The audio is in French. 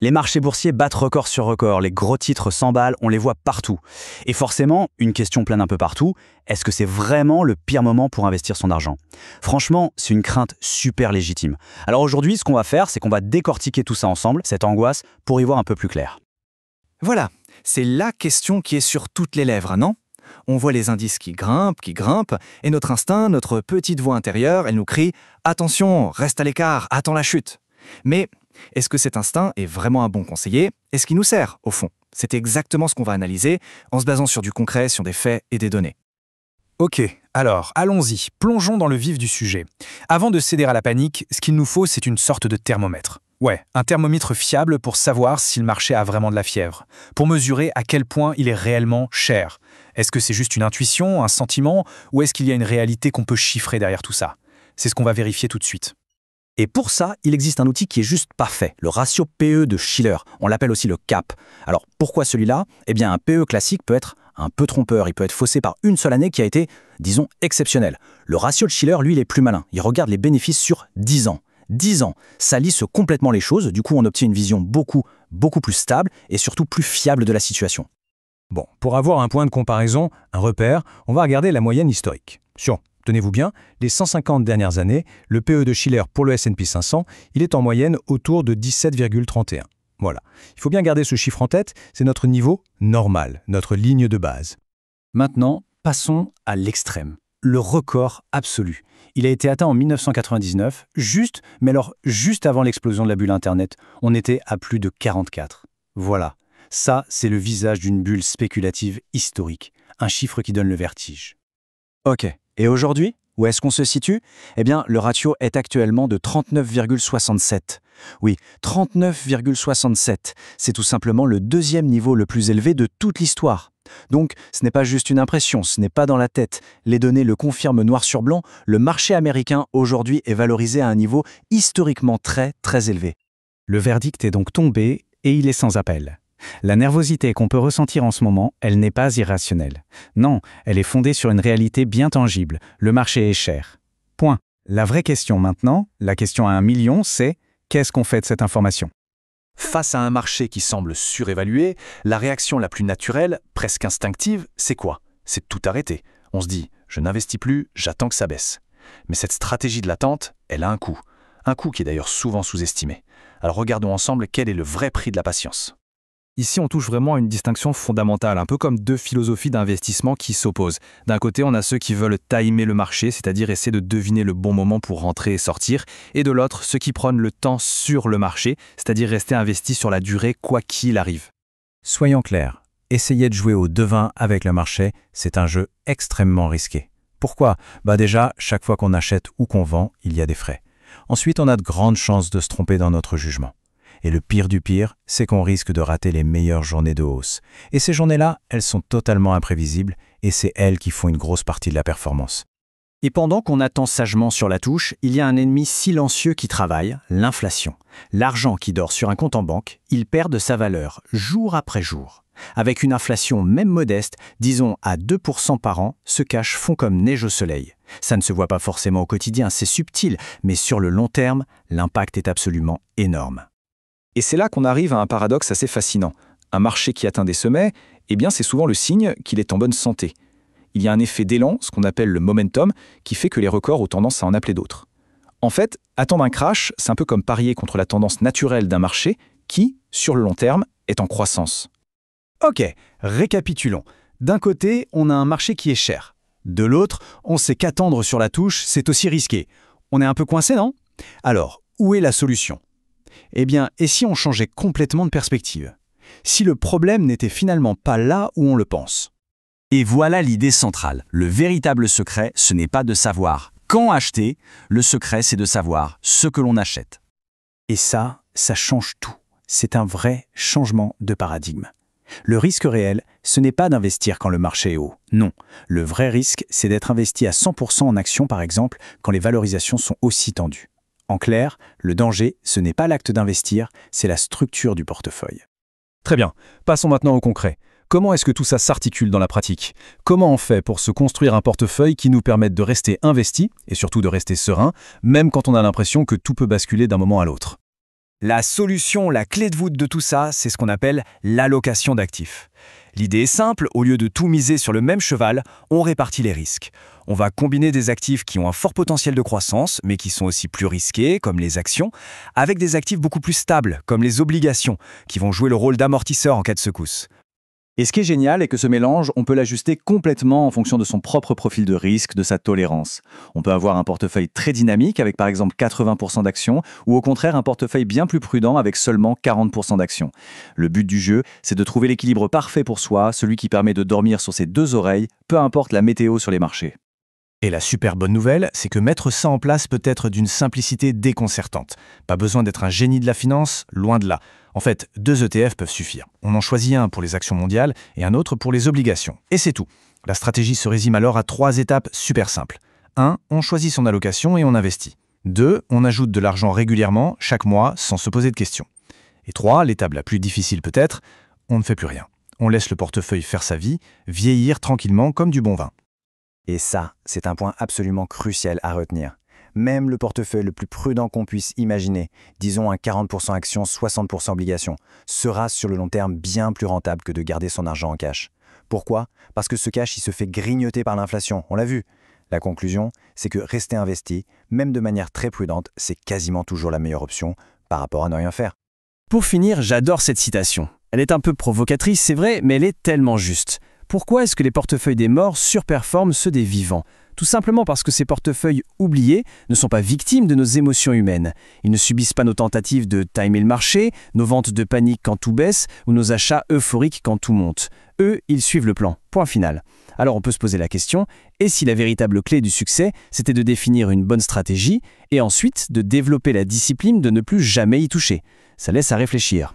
Les marchés boursiers battent record sur record, les gros titres s'emballent, on les voit partout. Et forcément, une question plane un peu partout, est-ce que c'est vraiment le pire moment pour investir son argent? Franchement, c'est une crainte super légitime. Alors aujourd'hui, ce qu'on va faire, c'est qu'on va décortiquer tout ça ensemble, cette angoisse, pour y voir un peu plus clair. Voilà, c'est la question qui est sur toutes les lèvres, non? On voit les indices qui grimpent, et notre instinct, notre petite voix intérieure, elle nous crie « Attention, reste à l'écart, attends la chute !» Mais est-ce que cet instinct est vraiment un bon conseiller? Est-ce qu'il nous sert, au fond? C'est exactement ce qu'on va analyser en se basant sur du concret, sur des faits et des données. Ok, alors allons-y, plongeons dans le vif du sujet. Avant de céder à la panique, ce qu'il nous faut, c'est une sorte de thermomètre. Ouais, un thermomètre fiable pour savoir si le marché a vraiment de la fièvre, pour mesurer à quel point il est réellement cher. Est-ce que c'est juste une intuition, un sentiment, ou est-ce qu'il y a une réalité qu'on peut chiffrer derrière tout ça? C'est ce qu'on va vérifier tout de suite. Et pour ça, il existe un outil qui est juste parfait, le ratio PE de Shiller. On l'appelle aussi le CAP. Alors pourquoi celui-là? Eh bien un PE classique peut être un peu trompeur, il peut être faussé par une seule année qui a été, disons, exceptionnelle. Le ratio de Shiller, lui, il est plus malin. Il regarde les bénéfices sur 10 ans. 10 ans, ça lisse complètement les choses, du coup on obtient une vision beaucoup plus stable et surtout plus fiable de la situation. Bon, pour avoir un point de comparaison, un repère, on va regarder la moyenne historique. Tenez-vous bien, les 150 dernières années, le PE de Shiller pour le S&P 500, il est en moyenne autour de 17,31. Voilà. Il faut bien garder ce chiffre en tête, c'est notre niveau normal, notre ligne de base. Maintenant, passons à l'extrême, le record absolu. Il a été atteint en 1999, juste avant l'explosion de la bulle Internet, on était à plus de 44. Voilà, ça c'est le visage d'une bulle spéculative historique, un chiffre qui donne le vertige. Ok. Et aujourd'hui, où est-ce qu'on se situe? Eh bien, le ratio est actuellement de 39,67. Oui, 39,67. C'est tout simplement le deuxième niveau le plus élevé de toute l'histoire. Donc, ce n'est pas juste une impression, ce n'est pas dans la tête. Les données le confirment noir sur blanc, le marché américain aujourd'hui est valorisé à un niveau historiquement très élevé. Le verdict est donc tombé et il est sans appel. La nervosité qu'on peut ressentir en ce moment, elle n'est pas irrationnelle. Non, elle est fondée sur une réalité bien tangible. Le marché est cher. Point. La vraie question maintenant, la question à 1 million, c'est qu'est-ce qu'on fait de cette information? Face à un marché qui semble surévalué, la réaction la plus naturelle, presque instinctive, c'est quoi? C'est tout arrêter. On se dit « je n'investis plus, j'attends que ça baisse ». Mais cette stratégie de l'attente, elle a un coût. Un coût qui est d'ailleurs souvent sous-estimé. Alors regardons ensemble quel est le vrai prix de la patience. Ici, on touche vraiment à une distinction fondamentale, un peu comme deux philosophies d'investissement qui s'opposent. D'un côté, on a ceux qui veulent timer le marché, c'est-à-dire essayer de deviner le bon moment pour rentrer et sortir, et de l'autre, ceux qui prennent le temps sur le marché, c'est-à-dire rester investis sur la durée quoi qu'il arrive. Soyons clairs, essayer de jouer au devin avec le marché, c'est un jeu extrêmement risqué. Pourquoi? Déjà, chaque fois qu'on achète ou qu'on vend, il y a des frais. Ensuite, on a de grandes chances de se tromper dans notre jugement. Et le pire du pire, c'est qu'on risque de rater les meilleures journées de hausse. Et ces journées-là, elles sont totalement imprévisibles et c'est elles qui font une grosse partie de la performance. Et pendant qu'on attend sagement sur la touche, il y a un ennemi silencieux qui travaille, l'inflation. L'argent qui dort sur un compte en banque, il perd de sa valeur jour après jour. Avec une inflation même modeste, disons à 2% par an, se cachent fonds comme neige au soleil. Ça ne se voit pas forcément au quotidien, c'est subtil, mais sur le long terme, l'impact est absolument énorme. Et c'est là qu'on arrive à un paradoxe assez fascinant. Un marché qui atteint des sommets, eh bien c'est souvent le signe qu'il est en bonne santé. Il y a un effet d'élan, ce qu'on appelle le momentum, qui fait que les records ont tendance à en appeler d'autres. En fait, attendre un crash, c'est un peu comme parier contre la tendance naturelle d'un marché qui, sur le long terme, est en croissance. Ok, récapitulons. D'un côté, on a un marché qui est cher. De l'autre, on sait qu'attendre sur la touche, c'est aussi risqué. On est un peu coincé, non? Alors, où est la solution? Eh bien, et si on changeait complètement de perspective? Si le problème n'était finalement pas là où on le pense? Et voilà l'idée centrale. Le véritable secret, ce n'est pas de savoir quand acheter, le secret, c'est de savoir ce que l'on achète. Et ça change tout. C'est un vrai changement de paradigme. Le risque réel, ce n'est pas d'investir quand le marché est haut. Non, le vrai risque, c'est d'être investi à 100% en actions, par exemple, quand les valorisations sont aussi tendues. En clair, le danger, ce n'est pas l'acte d'investir, c'est la structure du portefeuille. Très bien, passons maintenant au concret. Comment est-ce que tout ça s'articule dans la pratique? Comment on fait pour se construire un portefeuille qui nous permette de rester investi, et surtout de rester serein, même quand on a l'impression que tout peut basculer d'un moment à l'autre? La solution, la clé de voûte de tout ça, c'est ce qu'on appelle l'allocation d'actifs. L'idée est simple, au lieu de tout miser sur le même cheval, on répartit les risques. On va combiner des actifs qui ont un fort potentiel de croissance, mais qui sont aussi plus risqués, comme les actions, avec des actifs beaucoup plus stables, comme les obligations, qui vont jouer le rôle d'amortisseur en cas de secousse. Et ce qui est génial est que ce mélange, on peut l'ajuster complètement en fonction de son propre profil de risque, de sa tolérance. On peut avoir un portefeuille très dynamique avec par exemple 80% d'actions ou au contraire un portefeuille bien plus prudent avec seulement 40% d'actions. Le but du jeu, c'est de trouver l'équilibre parfait pour soi, celui qui permet de dormir sur ses deux oreilles, peu importe la météo sur les marchés. Et la super bonne nouvelle, c'est que mettre ça en place peut être d'une simplicité déconcertante. Pas besoin d'être un génie de la finance, loin de là. En fait, 2 ETF peuvent suffire. On en choisit un pour les actions mondiales et un autre pour les obligations. Et c'est tout. La stratégie se résume alors à 3 étapes super simples. 1. On choisit son allocation et on investit. 2. On ajoute de l'argent régulièrement, chaque mois, sans se poser de questions. Et 3. L'étape la plus difficile peut-être, on ne fait plus rien. On laisse le portefeuille faire sa vie, vieillir tranquillement comme du bon vin. Et ça, c'est un point absolument crucial à retenir. Même le portefeuille le plus prudent qu'on puisse imaginer, disons un 40% actions, 60% obligations, sera sur le long terme bien plus rentable que de garder son argent en cash. Pourquoi? Parce que ce cash, il se fait grignoter par l'inflation, on l'a vu. La conclusion, c'est que rester investi, même de manière très prudente, c'est quasiment toujours la meilleure option par rapport à ne rien faire. Pour finir, j'adore cette citation. Elle est un peu provocatrice, c'est vrai, mais elle est tellement juste. Pourquoi est-ce que les portefeuilles des morts surperforment ceux des vivants? Tout simplement parce que ces portefeuilles oubliés ne sont pas victimes de nos émotions humaines. Ils ne subissent pas nos tentatives de timer le marché, nos ventes de panique quand tout baisse ou nos achats euphoriques quand tout monte. Eux, ils suivent le plan. Point final. Alors on peut se poser la question, et si la véritable clé du succès, c'était de définir une bonne stratégie et ensuite de développer la discipline de ne plus jamais y toucher? Ça laisse à réfléchir.